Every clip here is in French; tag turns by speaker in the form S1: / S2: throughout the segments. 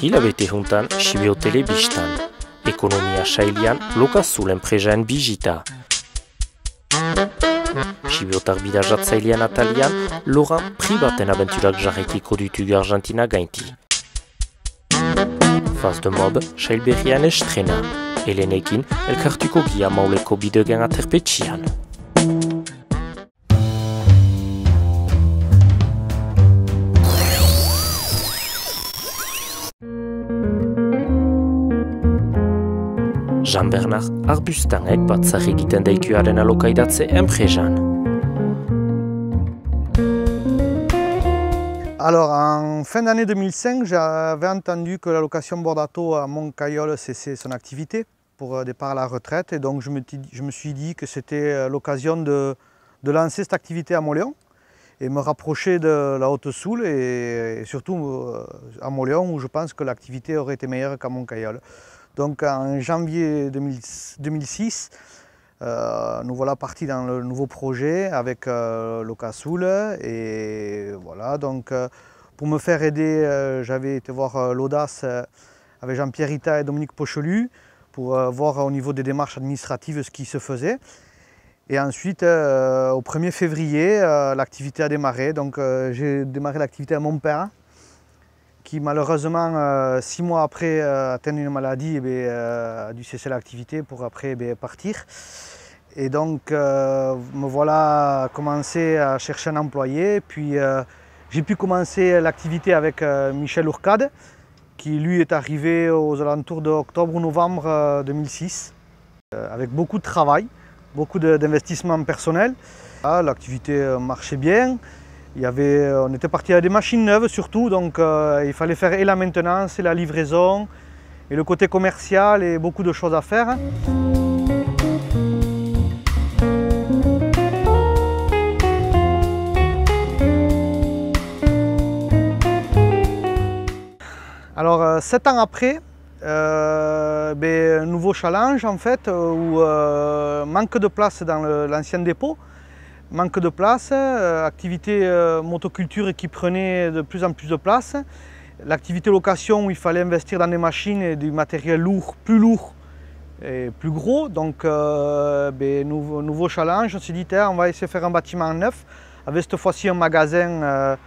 S1: Hilabete juntan Shibeo Telebistan. Ekonomia sailean lokazul enpresaen bizita. Shibeo bidajatzailean atalian, Loran pribaten abenturak jarraikiko ditu Argentina gainti. Faz de mob, sailberrian estrena. Helenekin, elkartuko gia mauleko bidegen aterpetxian. Jean-Bernard Arbustanek batzar egiten daituaren alokaidatze enpresan.
S2: Alors, en fin d'année 2005, j'avais entendu que la location Bordato à Montcaillol cessait son activité pour départ à la retraite. Et donc, je me suis dit que c'était l'occasion de lancer cette activité à Montléon et me rapprocher de la Haute-Soule et surtout à Montléon où je pense que l'activité aurait été meilleure qu'à Montcaillol. Donc, en janvier 2006, nous voilà partis dans le nouveau projet avec Locasoul et voilà, donc pour me faire aider, j'avais été voir l'Audace avec Jean-Pierre Rita et Dominique Pochelu pour voir au niveau des démarches administratives ce qui se faisait. Et ensuite, au 1er février, l'activité a démarré, donc j'ai démarré l'activité à mon père qui malheureusement 6 mois après atteindre une maladie a dû cesser l'activité pour après partir. Et donc me voilà commencé à chercher un employé. Puis j'ai pu commencer l'activité avec Michel Ourcade, qui lui est arrivé aux alentours d'octobre ou novembre 2006, avec beaucoup de travail, beaucoup d'investissement personnel. L'activité marchait bien. On était parti à des machines neuves surtout, donc il fallait faire et la maintenance, et la livraison, et le côté commercial, et beaucoup de choses à faire. Alors 7 ans après, nouveau challenge en fait, où manque de place dans l'ancien dépôt. Manque de place, activité motoculture qui prenait de plus en plus de place. L'activité location où il fallait investir dans des machines et du matériel lourd et plus gros. Donc nouveau challenge, on s'est dit on va essayer de faire un bâtiment neuf avec cette fois-ci un magasin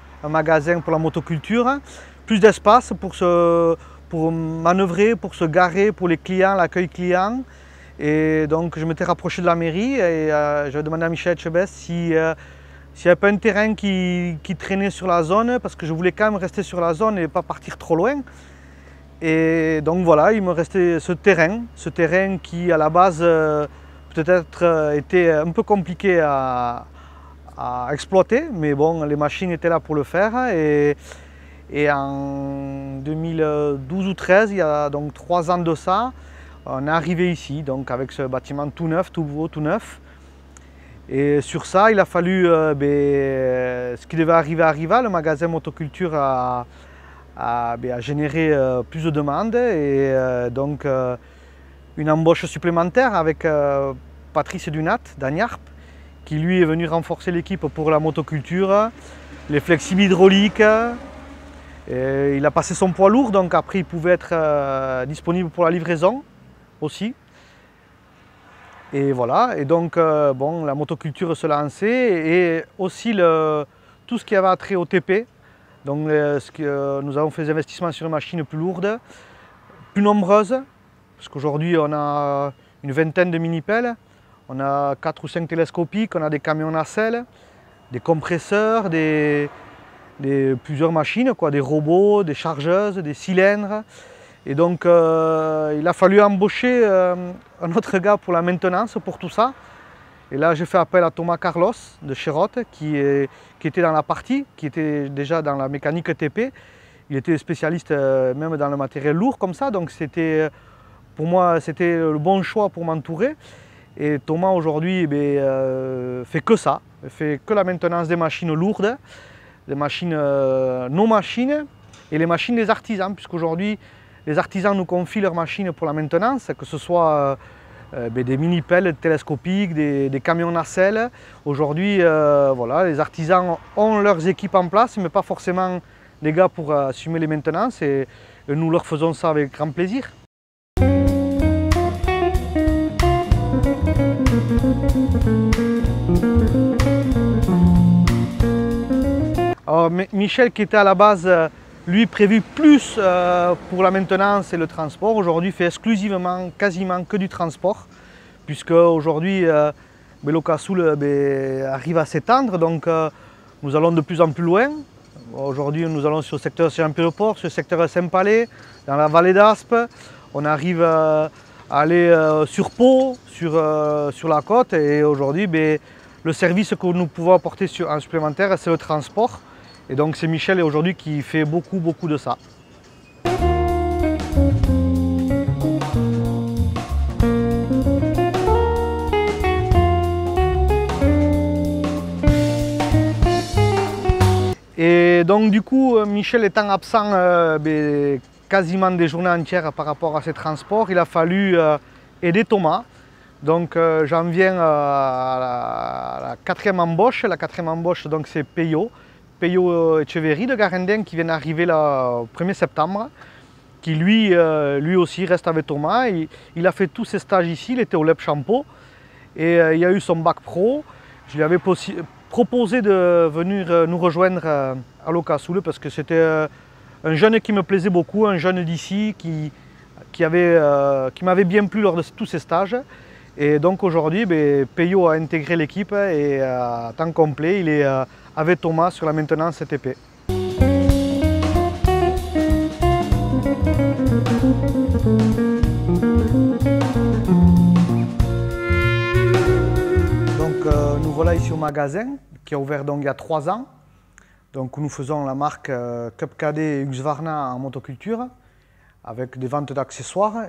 S2: pour la motoculture. Plus d'espace pour manœuvrer, pour se garer, pour les clients, l'accueil client. Et donc je m'étais rapproché de la mairie et j'avais demandé à Michel Etchebest s'il n'y avait pas un terrain qui traînait sur la zone, parce que je voulais quand même rester sur la zone et pas partir trop loin. Et donc voilà, il me restait ce terrain qui à la base peut-être était un peu compliqué à exploiter, mais bon, les machines étaient là pour le faire. Et en 2012 ou 2013, il y a donc 3 ans de ça, on est arrivé ici, donc avec ce bâtiment tout neuf, tout beau, tout neuf. Et sur ça, il a fallu, ce qui devait arriver arriva. Le magasin motoculture a généré plus de demandes et donc une embauche supplémentaire avec Patrice Dunat d'Agnarp, qui lui est venu renforcer l'équipe pour la motoculture, les flexibles hydrauliques. Et il a passé son poids lourd, donc après il pouvait être disponible pour la livraison aussi. Et voilà, et donc bon, la motoculture se lançait et aussi tout ce qui avait trait au TP. Donc nous avons fait des investissements sur une machine plus lourde, plus nombreuses, parce qu'aujourd'hui on a une vingtaine de mini-pelles, on a 4 ou 5 télescopiques, on a des camions nacelles, des compresseurs, plusieurs machines, des robots, des chargeuses, des cylindres. Et donc il a fallu embaucher un autre gars pour la maintenance, pour tout ça. Et là j'ai fait appel à Thomas Carlos de Chérotte qui était dans la partie, qui était déjà dans la mécanique TP. Il était spécialiste même dans le matériel lourd comme ça, donc pour moi c'était le bon choix pour m'entourer. Et Thomas aujourd'hui fait que ça, fait que la maintenance des machines lourdes, des machines, nos machines et les machines des artisans, puisqu'aujourd'hui les artisans nous confient leurs machines pour la maintenance, que ce soit des mini-pelles télescopiques, des camions nacelles. Aujourd'hui, voilà, les artisans ont leurs équipes en place, mais pas forcément des gars pour assumer les maintenances et nous leur faisons ça avec grand plaisir. Alors, Michel qui était à la base, lui prévu plus pour la maintenance et le transport, aujourd'hui fait exclusivement, quasiment que du transport, puisque aujourd'hui Lokassoul arrive à s'étendre, donc nous allons de plus en plus loin. Aujourd'hui nous allons sur le secteur Saint-Pierre-le-Port, sur le secteur Saint-Palais, dans la vallée d'Aspe. On arrive à aller sur Pau, sur la côte, et aujourd'hui le service que nous pouvons apporter en supplémentaire, c'est le transport. Et donc c'est Michel aujourd'hui qui fait beaucoup de ça. Et donc du coup, Michel étant absent quasiment des journées entières par rapport à ces transports, il a fallu aider Thomas. Donc j'en viens à la quatrième embauche. La quatrième embauche, donc c'est Peyo Echeverry de Garendin qui vient d'arriver le 1er septembre, qui lui aussi reste avec Thomas. Il a fait tous ses stages ici, il était au LEP Champeau et il a eu son bac pro. Je lui avais proposé de venir nous rejoindre à Lokassoul parce que c'était un jeune qui me plaisait beaucoup, un jeune d'ici qui m'avait bien plu lors de tous ses stages. Et donc aujourd'hui, Peyo a intégré l'équipe et à temps complet, il est avec Thomas sur la maintenance TP. Donc nous voilà ici au magasin qui a ouvert donc il y a 3 ans. Donc nous faisons la marque Cup Cadet et Husqvarna en motoculture avec des ventes d'accessoires.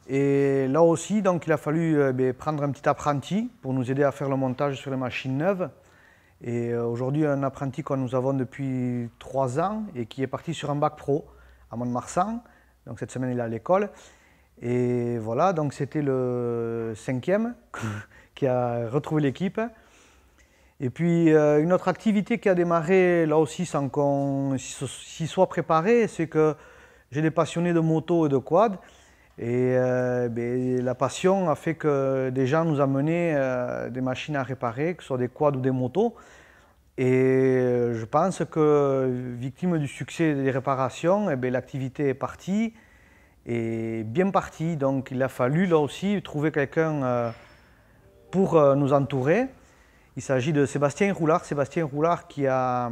S2: Et là aussi, donc, il a fallu prendre un petit apprenti pour nous aider à faire le montage sur les machines neuves. Et aujourd'hui, un apprenti que nous avons depuis 3 ans et qui est parti sur un bac pro à Mont-de-Marsan. Donc cette semaine, il est à l'école. Et voilà, donc c'était le 5e qui a retrouvé l'équipe. Et puis une autre activité qui a démarré là aussi sans qu'on s'y soit préparé, c'est que j'ai des passionnés de moto et de quad. Et la passion a fait que des gens nous amenaient des machines à réparer, que ce soit des quads ou des motos. Et je pense que, victime du succès des réparations, l'activité est partie, et bien partie. Donc il a fallu là aussi trouver quelqu'un pour nous entourer. Il s'agit de Sébastien Roulard qui a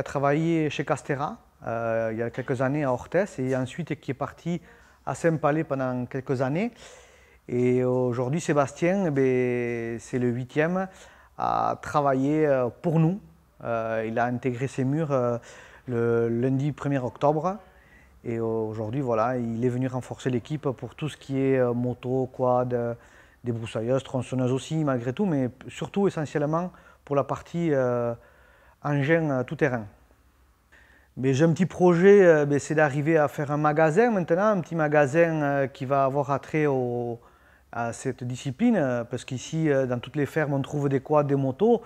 S2: travaillé chez Castera il y a quelques années à Orthès et ensuite qui est parti à Saint-Palais pendant quelques années. Et aujourd'hui, Sébastien, c'est le 8e à travailler pour nous. Il a intégré ses murs le lundi 1er octobre. Et aujourd'hui, voilà, il est venu renforcer l'équipe pour tout ce qui est moto, quad, débroussailleuse, tronçonneuse aussi, malgré tout, mais surtout essentiellement pour la partie engin tout-terrain. Mais j'ai un petit projet, c'est d'arriver à faire un magasin maintenant, un petit magasin qui va avoir attrait à cette discipline, parce qu'ici, dans toutes les fermes, on trouve des quads, des motos.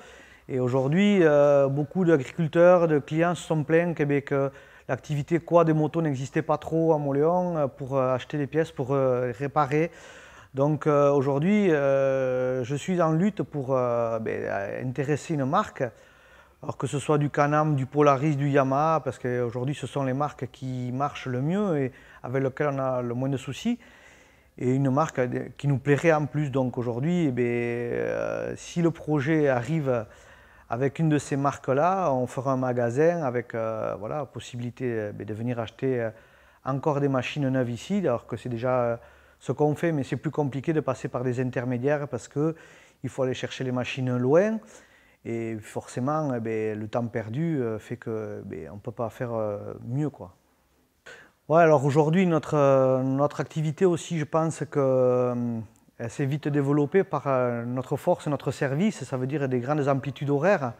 S2: Et aujourd'hui, beaucoup d'agriculteurs, de clients se sont plaints que l'activité quad et moto n'existait pas trop à Mauléon pour acheter des pièces, pour réparer. Donc aujourd'hui, je suis en lutte pour intéresser une marque. Alors que ce soit du Can-Am, du Polaris, du Yamaha, parce qu'aujourd'hui ce sont les marques qui marchent le mieux et avec lesquelles on a le moins de soucis. Et une marque qui nous plairait en plus. Donc aujourd'hui, si le projet arrive avec une de ces marques-là, on fera un magasin avec la possibilité de venir acheter encore des machines neuves ici, alors que c'est déjà ce qu'on fait, mais c'est plus compliqué de passer par des intermédiaires parce qu'il faut aller chercher les machines loin. Et forcément, le temps perdu fait qu'on ne peut pas faire mieux, quoi. Ouais, alors aujourd'hui, notre activité aussi, je pense qu'elle s'est vite développée par notre force et notre service. Ça veut dire des grandes amplitudes horaires.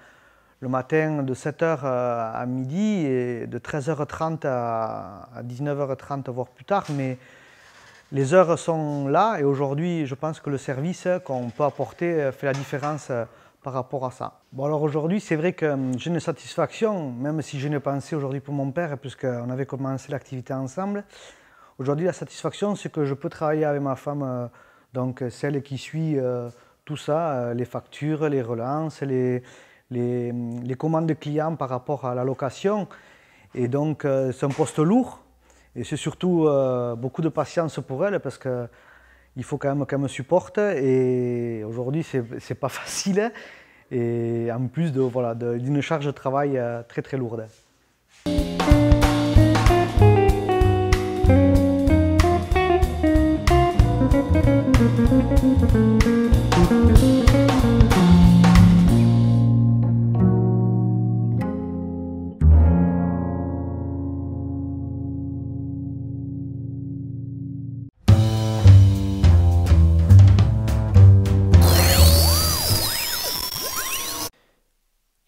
S2: Le matin de 7 h à midi et de 13 h 30 à 19 h 30, voire plus tard. Mais les heures sont là et aujourd'hui, je pense que le service qu'on peut apporter fait la différence par rapport à ça. Bon, alors aujourd'hui, c'est vrai que j'ai une satisfaction, même si je n'ai pensé aujourd'hui pour mon père, puisqu'on avait commencé l'activité ensemble. Aujourd'hui, la satisfaction, c'est que je peux travailler avec ma femme, donc celle qui suit tout ça, les factures, les relances, les commandes clients par rapport à la location. Et donc, c'est un poste lourd. Et c'est surtout beaucoup de patience pour elle, parce que il faut quand même qu'elle me supporte, et aujourd'hui c'est pas facile, et en plus d'une charge de travail très très lourde.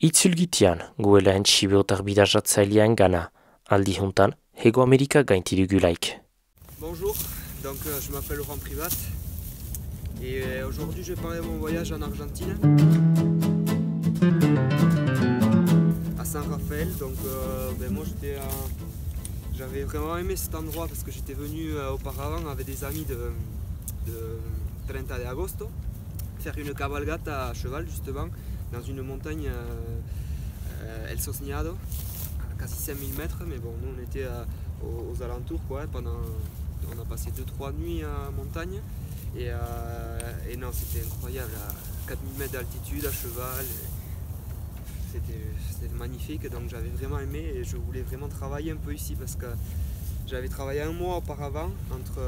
S1: Itzulgitian, guela entxibeotar bidajatzailean gana. Aldi juntan, Hego Amerika gaintirugulaik.
S3: Bonjour, donc je m'appelle Laurent Privat et aujourd'hui je vais parler de mon voyage en Argentine à San Rafael. Donc moi j'avais vraiment aimé cet endroit parce que j'étais venu auparavant avec des amis de 30 de agosto faire une cabalgata à cheval justement dans une montagne El Sosniado à quasi 5000 mètres, mais bon, nous on était aux alentours quoi, on a passé 2-3 nuits en montagne et non, c'était incroyable, à 4000 mètres d'altitude à cheval, c'était magnifique, donc j'avais vraiment aimé et je voulais vraiment travailler un peu ici parce que j'avais travaillé un mois auparavant entre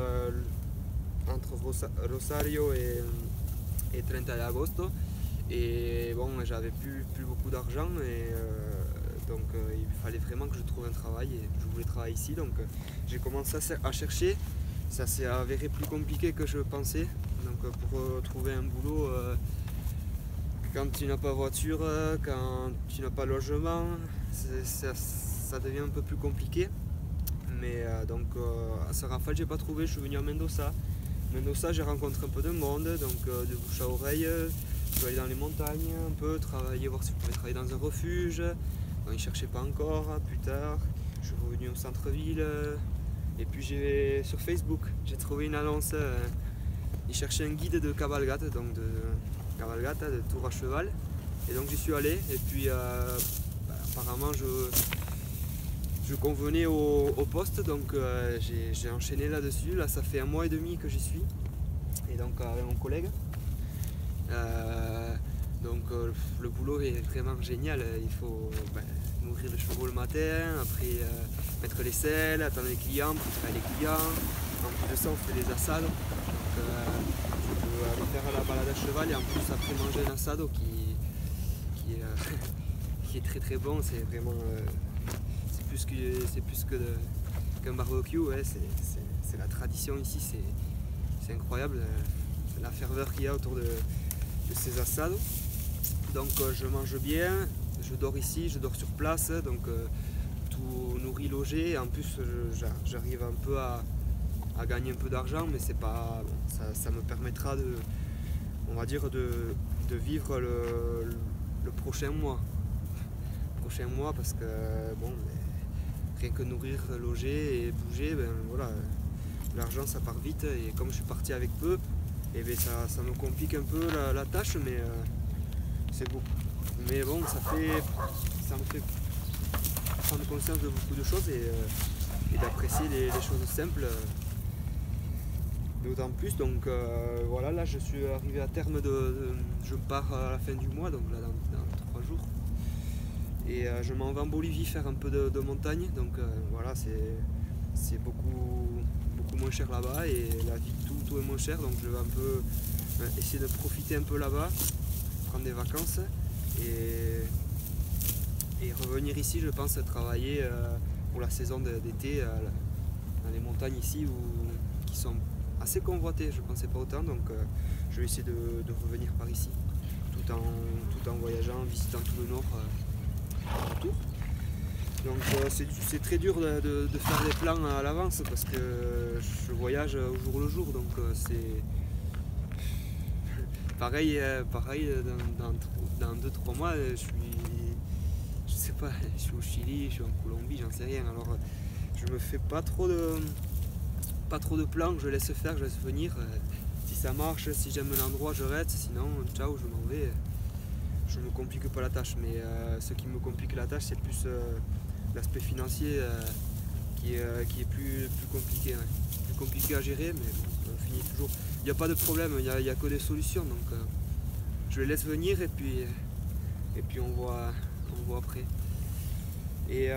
S3: Rosario et 30 d'agosto. Et bon, j'avais plus beaucoup d'argent et donc il fallait vraiment que je trouve un travail et je voulais travailler ici. Donc j'ai commencé à chercher. Ça s'est avéré plus compliqué que je pensais. Donc pour trouver un boulot, quand tu n'as pas voiture, quand tu n'as pas logement, ça devient un peu plus compliqué. Mais donc à San Rafael, j'ai pas trouvé. Je suis venu à Mendoza. Mendoza, j'ai rencontré un peu de monde, donc de bouche à oreille. Je suis allé dans les montagnes un peu, travailler, voir si je pouvais travailler dans un refuge. Bon, ils ne cherchaient pas encore, plus tard. Je suis revenu au centre-ville. Et puis sur Facebook, j'ai trouvé une annonce. Ils cherchaient un guide de cabalgata, donc de tour à cheval. Et donc j'y suis allé. Et puis apparemment je convenais au poste, donc j'ai enchaîné là-dessus. Là ça fait 1 mois et demi que j'y suis. Et donc avec mon collègue. Donc le boulot est vraiment génial, il faut nourrir les chevaux le matin, après mettre les selles, attendre les clients, préparer les clients. En plus de ça on fait des assados, donc je peux aller faire la balade à cheval et en plus après manger un assado qui est très très bon. C'est vraiment c'est plus qu'un barbecue, ouais, c'est la tradition ici, c'est incroyable la ferveur qu'il y a autour de ces assados. Donc je mange bien, je dors ici, je dors sur place, donc tout nourri, logé, et en plus j'arrive un peu à gagner un peu d'argent, mais c'est pas bon, ça me permettra on va dire de vivre le prochain mois. Parce que bon, rien que nourrir, loger et bouger, ben voilà, l'argent ça part vite, et comme je suis parti avec peu, et ben ça me complique un peu la tâche, mais c'est beau. Mais bon, ça me fait prendre conscience de beaucoup de choses et d'apprécier les choses simples d'autant plus. Donc voilà, là je suis arrivé à terme je pars à la fin du mois, donc là dans 3 jours. Et je m'en vais en Bolivie faire un peu de montagne, donc voilà, c'est beaucoup moins cher là-bas et la vie, tout est moins cher, donc je vais un peu essayer de profiter un peu là-bas, prendre des vacances et revenir ici. Je pense travailler pour la saison d'été dans les montagnes ici qui sont assez convoitées, je ne pensais pas autant, donc je vais essayer de revenir par ici tout en voyageant, en visitant tout le nord autour. Donc c'est très dur de faire des plans à l'avance parce que je voyage au jour le jour, donc pareil, dans 2-3 mois, je sais pas, je suis au Chili, je suis en Colombie, j'en sais rien. Alors je me fais pas trop de plans, je laisse faire, je laisse venir. Si ça marche, si j'aime l'endroit, je reste, sinon ciao, je m'en vais. Je me complique pas la tâche, mais ce qui me complique la tâche, c'est plus l'aspect financier qui est plus compliqué. Ouais. Plus compliqué à gérer, mais bon, on finit toujours. Il n'y a pas de problème, il n'y a que des solutions, donc je les laisse venir et puis on voit après. Et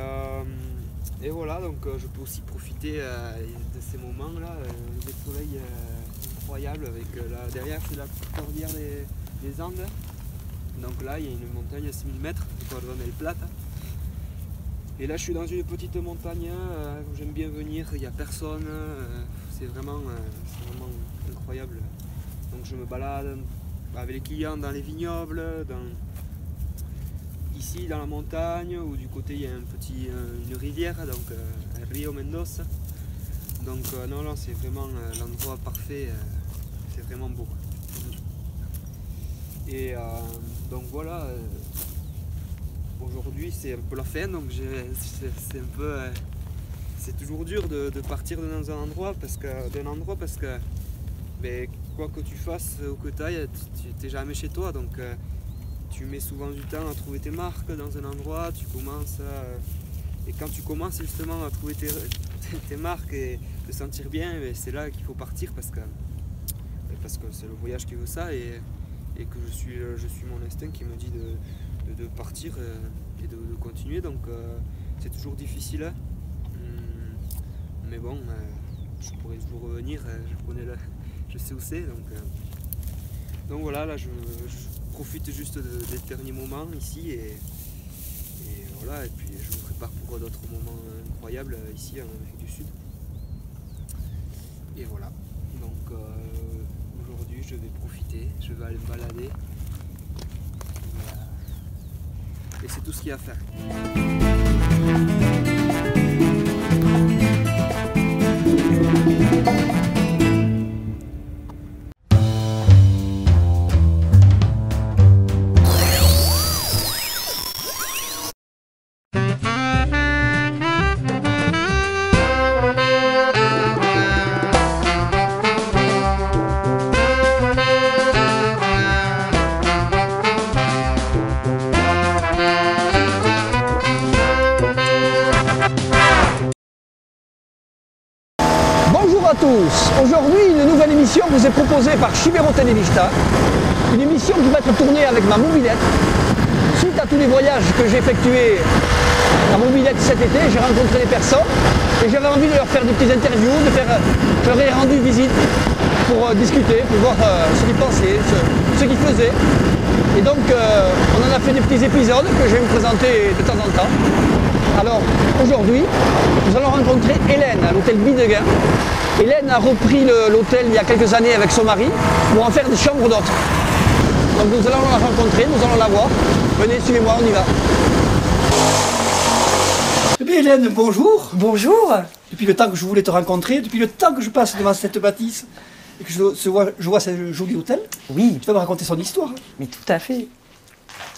S3: voilà, donc je peux aussi profiter de ces moments-là, des soleils incroyables avec derrière c'est la cordillère des Andes. Donc là il y a une montagne à 6000 mètres, le Cordon del Plata. Et là je suis dans une petite montagne où j'aime bien venir, il n'y a personne, c'est vraiment incroyable. Donc je me balade avec les clients dans les vignobles, ici dans la montagne, où du côté il y a une rivière, donc Rio Mendoza. Donc non, c'est vraiment l'endroit parfait, c'est vraiment beau. Et donc voilà, aujourd'hui c'est un peu la fin, donc c'est toujours dur de partir dans un endroit parce que mais quoi que tu fasses ou que tu ailles, tu n'es jamais chez toi, donc tu mets souvent du temps à trouver tes marques dans un endroit, tu commences et quand tu commences justement à trouver tes marques et te sentir bien, c'est là qu'il faut partir parce que c'est le voyage qui veut ça et que je suis mon instinct qui me dit de partir et de continuer, donc c'est toujours difficile, mais bon, je pourrais toujours revenir, je sais où c'est, donc voilà, là je profite juste des derniers moments ici et voilà, et puis je me prépare pour d'autres moments incroyables ici en Amérique du Sud. Et voilà, donc aujourd'hui je vais profiter, je vais aller me balader et c'est tout ce qu'il y a à faire.
S4: Bonjour à tous, aujourd'hui une nouvelle émission vous est proposée par Chibero Televista, une émission qui va être tournée avec ma mobilette. Suite à tous les voyages que j'ai effectués en mobilette cet été, j'ai rencontré des personnes et j'avais envie de leur faire des petites interviews, je leur ai rendu visite pour discuter, pour voir ce qu'ils pensaient, ce qu'ils faisaient. Et donc on en a fait des petits épisodes que je vais me présenter de temps en temps. Alors aujourd'hui, nous allons rencontrer Hélène à l'hôtel Bidegain. Hélène a repris l'hôtel il y a quelques années avec son mari pour en faire des chambres d'hôtes. Donc nous allons la rencontrer, nous allons la voir. Venez, suivez-moi, on y va. Eh bien Hélène, bonjour.
S5: Bonjour.
S4: Depuis le temps que je voulais te rencontrer, depuis le temps que je passe devant cette bâtisse et que je vois ce joli hôtel,
S5: Oui,
S4: tu vas me raconter son histoire.
S5: mais tout à fait.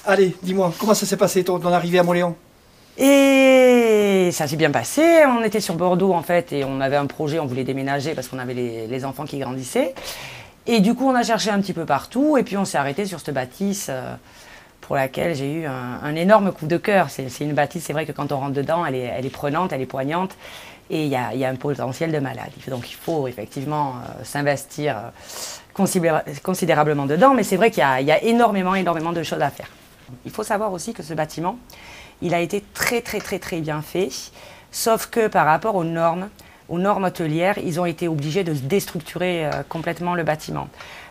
S4: Allez, dis-moi, comment ça s'est passé ton arrivée à Montléon?
S5: Et ça s'est bien passé. On était sur Bordeaux en fait et on avait un projet, on voulait déménager parce qu'on avait les enfants qui grandissaient. Et du coup, on a cherché un petit peu partout et puis on s'est arrêté sur cette bâtisse pour laquelle j'ai eu un énorme coup de cœur. C'est une bâtisse, c'est vrai que quand on rentre dedans, elle est prenante, elle est poignante et il y a un potentiel de malade. Donc il faut effectivement s'investir considérablement dedans, mais c'est vrai qu'il y a énormément de choses à faire. Il faut savoir aussi que ce bâtiment, il a été très bien fait, sauf que par rapport aux normes hôtelières, ils ont été obligés de déstructurer complètement le bâtiment.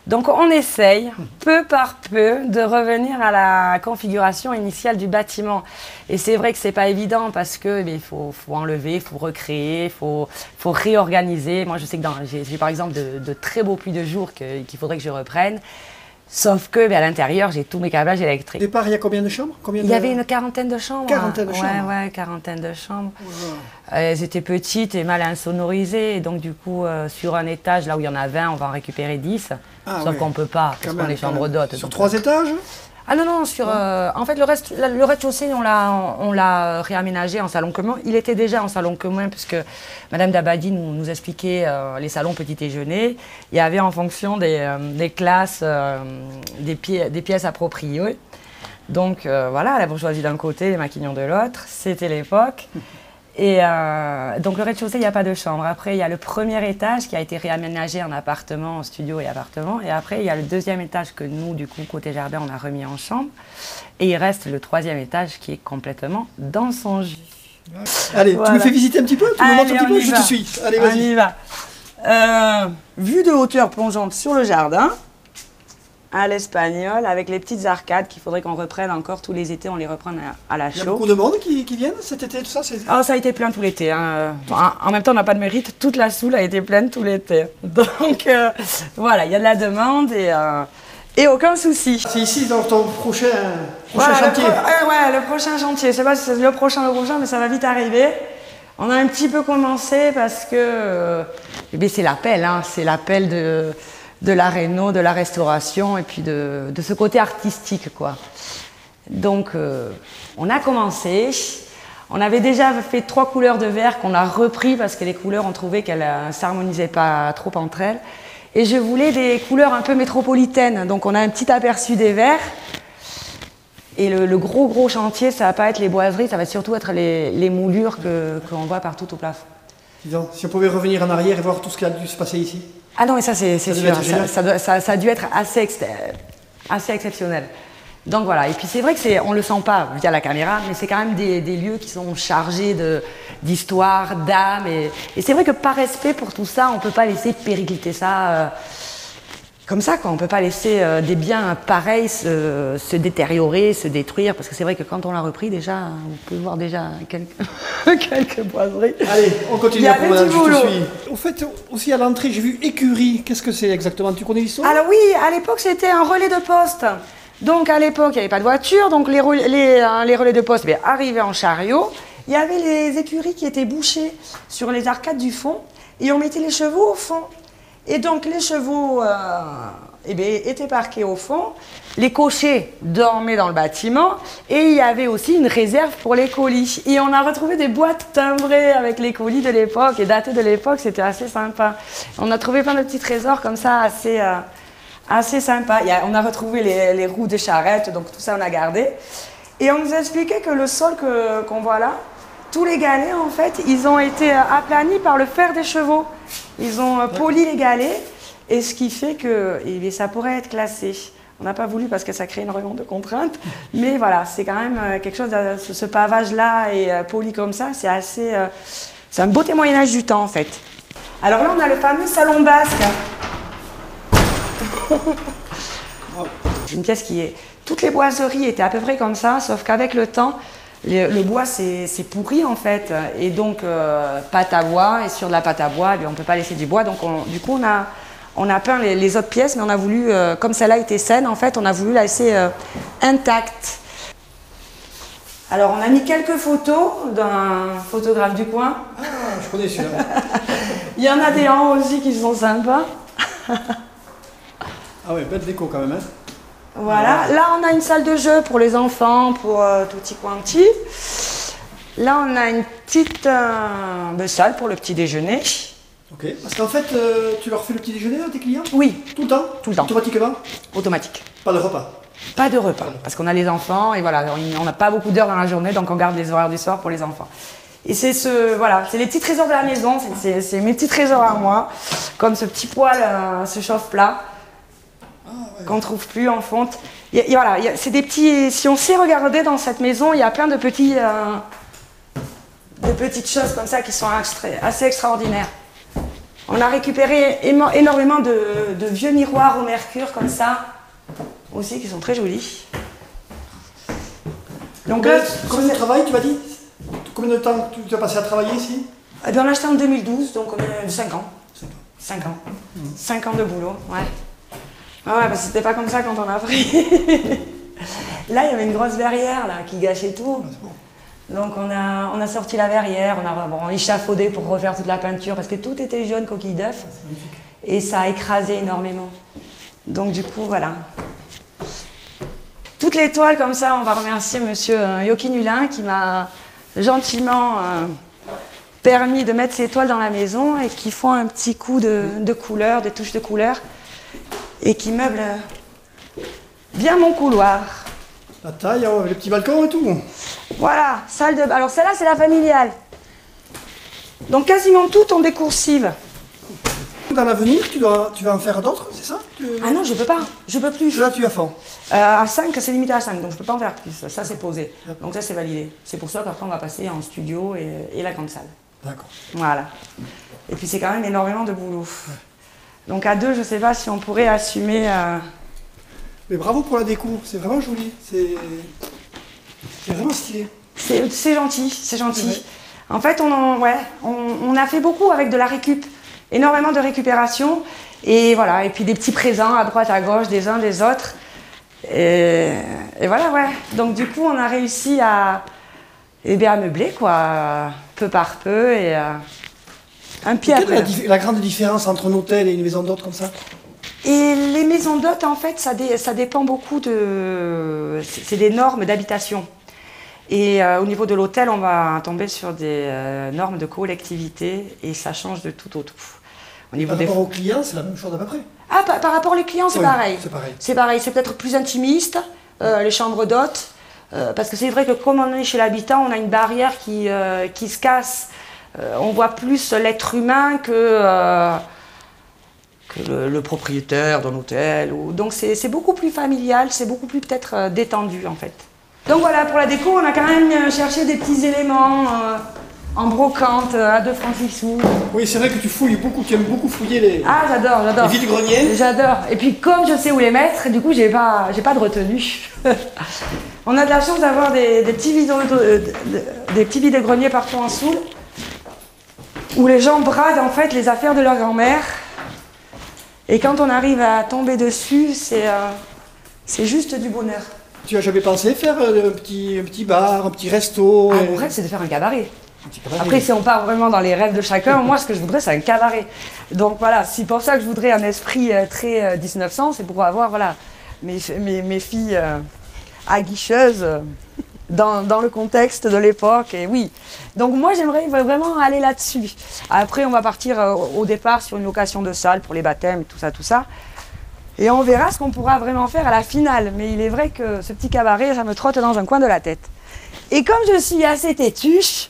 S5: Donc on essaye, peu par peu, de revenir à la configuration initiale du bâtiment. Et c'est vrai que c'est pas évident parce que faut enlever, il faut recréer, il faut réorganiser. Moi je sais que j'ai par exemple de très beaux puits de jour qu'il faudrait que je reprenne. Sauf que à l'intérieur, j'ai tous mes câblages
S4: Au
S5: électriques.
S4: départ, il y a combien de chambres?
S5: Il y avait une quarantaine de chambres.
S4: Quarantaine de chambres.
S5: Ouais, quarantaine de chambres.
S4: Wow.
S5: Elles étaient petites et mal insonorisées. Et donc, du coup, sur un étage, là où il y en a 20, on va en récupérer 10.
S4: Ah,
S5: sauf
S4: ouais.
S5: qu'on ne peut pas, parce qu'on est chambre d'hôte.
S4: Sur 3 étages?
S5: Ah non, non, en fait, le rez-de-chaussée, on l'a réaménagé en salon commun. Il était déjà en salon commun, puisque Madame Dabadi nous expliquait les salons petit déjeuner. Il y avait en fonction des classes, des pièces appropriées. Donc voilà, la bourgeoisie d'un côté, les maquignons de l'autre, c'était l'époque. Et donc le rez-de-chaussée, il n'y a pas de chambre. Après, il y a le premier étage qui a été réaménagé en appartement, studio et appartement. Et après, il y a le deuxième étage que nous, du coup, côté jardin, on a remis en chambre. Et il reste le troisième étage qui est complètement dans son jus.
S4: Allez,
S5: Voilà.
S4: tu me fais visiter un petit peu? Tu me montres un petit peu? Je te suis. Allez,
S5: On
S4: vas-y.
S5: y va. Vue de hauteur plongeante sur le jardin, à l'espagnol, avec les petites arcades qu'il faudrait qu'on reprenne encore tous les étés. On les reprend à la
S4: Il y a
S5: chaux.
S4: beaucoup de monde qui viennent cet été, tout ça?
S5: Oh, ça a été plein tout l'été. Hein. En même temps, on n'a pas de mérite. Toute la Soule a été pleine tout l'été. Donc, voilà, il y a de la demande et aucun souci.
S4: C'est ici dans ton prochain
S5: Voilà,
S4: chantier.
S5: Ouais, le prochain chantier. Je sais pas si c'est le prochain, mais ça va vite arriver. On a un petit peu commencé parce que c'est l'appel. Hein. C'est l'appel de la réno, de la restauration et puis de ce côté artistique, quoi. Donc, on a commencé. On avait déjà fait 3 couleurs de verre qu'on a repris parce que les couleurs, on trouvait qu'elles ne s'harmonisaient pas trop entre elles. Et je voulais des couleurs un peu métropolitaines. Donc, on a un petit aperçu des verres. Et le gros chantier, ça ne va pas être les boiseries, ça va surtout être les moulures qu'on voit partout au plafond.
S4: Disons, si on pouvait revenir en arrière et voir tout ce qui a dû se passer ici.
S5: Ah non, mais ça c'est sûr, ça a dû être assez exceptionnel. Donc voilà, et puis c'est vrai qu'on ne le sent pas via la caméra, mais c'est quand même des lieux qui sont chargés d'histoire, d'âme. Et c'est vrai que par respect pour tout ça, on ne peut pas laisser péricliter ça comme ça, quoi. On ne peut pas laisser des biens pareils se détériorer, se détruire, parce que c'est vrai que quand on l'a repris déjà, vous pouvez voir déjà quelques boiseries.
S4: Allez, on continue.
S5: Il y avait du boulot.
S4: Je te suis. Au fait, aussi à l'entrée, j'ai vu écurie. Qu'est-ce que c'est exactement? Tu connais l'histoire?
S5: Alors oui, à l'époque, c'était un relais de poste. Donc à l'époque, il n'y avait pas de voiture, donc les relais de poste arrivaient en chariot. Il y avait les écuries qui étaient bouchées sur les arcades du fond, et on mettait les chevaux au fond. Et donc les chevaux étaient parqués au fond, les cochers dormaient dans le bâtiment, et il y avait aussi une réserve pour les colis. Et on a retrouvé des boîtes timbrées avec les colis de l'époque, et datées de l'époque, c'était assez sympa. On a trouvé plein de petits trésors comme ça, assez sympa. On a retrouvé les roues de charrette, donc tout ça on a gardé. Et on nous a expliqué que le sol qu'on voit là, tous les galets en fait, ils ont été aplanis par le fer des chevaux. Ils ont poli les galets, et ce qui fait que ça pourrait être classé. On n'a pas voulu parce que ça crée énormément de contraintes, mais voilà, c'est quand même quelque chose, ce pavage-là et poli comme ça, c'est un beau témoignage du temps en fait. Alors là, on a le fameux salon basque. Une pièce qui est... Toutes les boiseries étaient à peu près comme ça, sauf qu'avec le temps, le bois c'est pourri en fait. Et donc, pâte à bois, et sur de la pâte à bois, on ne peut pas laisser du bois. Donc, du coup, on a peint les autres pièces, mais on a voulu, comme celle-là était saine, en fait, on a voulu la laisser intacte. Alors, on a mis quelques photos d'un photographe du coin.
S4: Ah, je connais celui-là.
S5: Il y en a des en haut aussi qui sont sympas.
S4: Ah ouais, belle déco quand même, hein.
S5: Voilà, là on a une salle de jeu pour les enfants, pour Tutti Quanti. Là on a une petite salle pour le petit déjeuner.
S4: Ok, parce qu'en fait, tu leur fais le petit déjeuner à tes clients?
S5: Oui,
S4: Tout le temps?
S5: Tout le temps.
S4: Automatiquement?
S5: automatique.
S4: Pas de repas?
S5: Pas de repas, parce qu'on a les enfants et voilà, on n'a pas beaucoup d'heures dans la journée, donc on garde les horaires du soir pour les enfants. Et c'est c'est les petits trésors de la maison, c'est mes petits trésors à moi, comme ce petit poêle, ce chauffe-plat. Qu'on ne trouve plus en fonte. Voilà, c'est des petits. Si on sait regarder dans cette maison, il y a plein de petites choses comme ça qui sont assez extraordinaires. On a récupéré énormément de vieux miroirs au mercure comme ça, aussi qui sont très jolis. Donc
S4: combien de travail tu m'as dit? Combien de temps tu as passé à travailler ici?
S5: On l'a acheté en 2012, donc on a 5 ans. 5 ans. 5 ans de boulot, ouais. Ah ouais, parce que c'était pas comme ça quand on a pris. Là, il y avait une grosse verrière là, qui gâchait tout. Donc on a sorti la verrière, on a échafaudé pour refaire toute la peinture parce que tout était jaune, coquille d'œuf. Et ça a écrasé énormément. Donc du coup, voilà. Toutes les toiles comme ça, on va remercier monsieur Joachim Hulin qui m'a gentiment permis de mettre ces toiles dans la maison et qui font un petit coup de couleur, des touches de couleur et qui meublent bien mon couloir.
S4: La taille, le petit balcon et tout.
S5: Voilà, salle de... Alors celle-là, c'est la familiale. Donc quasiment tout en décoursive.
S4: Dans l'avenir, tu vas en faire d'autres, c'est ça?
S5: Ah non, je peux pas, je peux plus.
S4: Là, tu as fond.
S5: À 5, c'est limité à 5, donc je peux pas en faire plus. Ça, c'est posé. Donc ça, c'est validé. C'est pour ça qu'après, on va passer en studio et la grande salle.
S4: D'accord.
S5: Voilà. Et puis, c'est quand même énormément de boulot. Ouais. Donc à 2, je sais pas si on pourrait assumer...
S4: Mais bravo pour la déco, c'est vraiment joli. C'est vraiment stylé.
S5: C'est gentil, c'est gentil. Ouais. En fait, on a fait beaucoup avec de la récup. Énormément de récupération. Et voilà, et puis des petits présents à droite, à gauche, des uns, des autres. Et voilà, ouais. Donc du coup, on a réussi à meubler, quoi, peu par peu, et un pied après.
S4: La grande différence entre un hôtel et une maison d'hôte comme ça?
S5: Et les maisons d'hôtes, en fait, ça dépend beaucoup de... C'est des normes d'habitation. Et au niveau de l'hôtel, on va tomber sur des normes de collectivité, et ça change de tout au tout.
S4: Par rapport aux clients, c'est la même chose à peu près.
S5: Ah, par rapport aux clients, c'est pareil.
S4: C'est pareil.
S5: C'est pareil, c'est peut-être plus intimiste, les chambres d'hôtes, parce que c'est vrai que comme on est chez l'habitant, on a une barrière qui se casse. On voit plus l'être humain que le propriétaire d'un hôtel. Donc c'est beaucoup plus familial, c'est beaucoup plus peut-être détendu en fait. Donc voilà, pour la déco, on a quand même cherché des petits éléments en brocante à 2 francs 6 sous.
S4: Oui, c'est vrai que tu fouilles beaucoup, tu aimes beaucoup fouiller les...
S5: Ah, j'adore.
S4: Les vides-greniers.
S5: J'adore. Et puis comme je sais où les mettre, du coup, j'ai pas de retenue. On a de la chance d'avoir des petits vides-greniers partout en Soule, où les gens bradent en fait les affaires de leur grand-mère. Et quand on arrive à tomber dessus, c'est juste du bonheur.
S4: Tu as jamais pensé faire un petit bar, un petit resto?
S5: Ah, mon rêve, c'est de faire un cabaret. Après, si on part vraiment dans les rêves de chacun, moi, ce que je voudrais, c'est un cabaret. Donc voilà, c'est pour ça que je voudrais un esprit très 1900, c'est pour avoir voilà, mes filles aguicheuses dans le contexte de l'époque. Et oui, donc moi, j'aimerais vraiment aller là-dessus. Après, on va partir au départ sur une location de salle pour les baptêmes, tout ça. Et on verra ce qu'on pourra vraiment faire à la finale. Mais il est vrai que ce petit cabaret, ça me trotte dans un coin de la tête. Et comme je suis assez têtuche,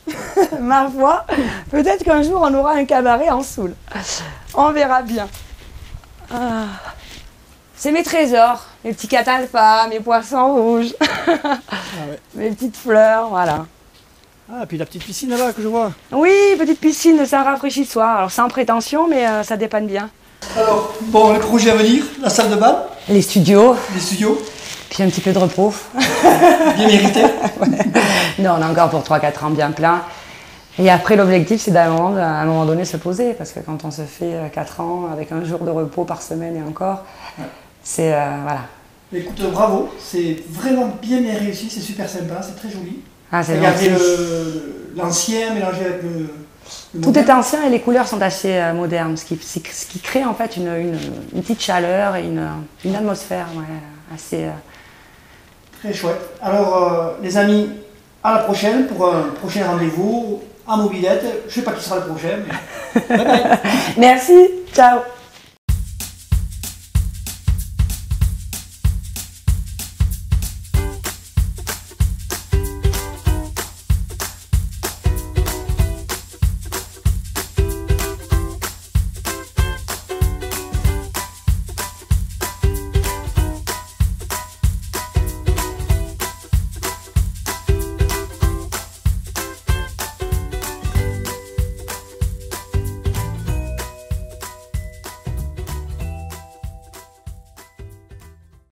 S5: ma foi, peut-être qu'un jour on aura un cabaret en Soule. On verra bien. Ah. C'est mes trésors, mes petits catalpas, mes poissons rouges, mes petites fleurs, voilà.
S4: Ah, puis la petite piscine là-bas que je vois.
S5: Oui, petite piscine, c'est un rafraîchissoir. Alors sans prétention, mais ça dépanne bien.
S4: Alors, bon, les projets à venir, la salle de bal.
S5: Les studios. Puis un petit peu de repos.
S4: Bien mérité.
S5: Ouais. Non, on a encore pour 3-4 ans bien plein. Et après, l'objectif, c'est à un moment donné se poser. Parce que quand on se fait 4 ans avec un jour de repos par semaine et encore, c'est... voilà.
S4: Écoute, bravo. C'est vraiment bien réussi. C'est super sympa. C'est très joli.
S5: Ah, c'est
S4: gentil. L'ancien mélangé avec le
S5: tout est ancien et les couleurs sont assez modernes. Ce qui crée en fait une petite chaleur et une atmosphère assez...
S4: Très chouette. Alors, les amis, à la prochaine pour un prochain rendez-vous à Mobilette. Je ne sais pas qui sera le prochain, mais... Bye bye.
S5: Merci, ciao.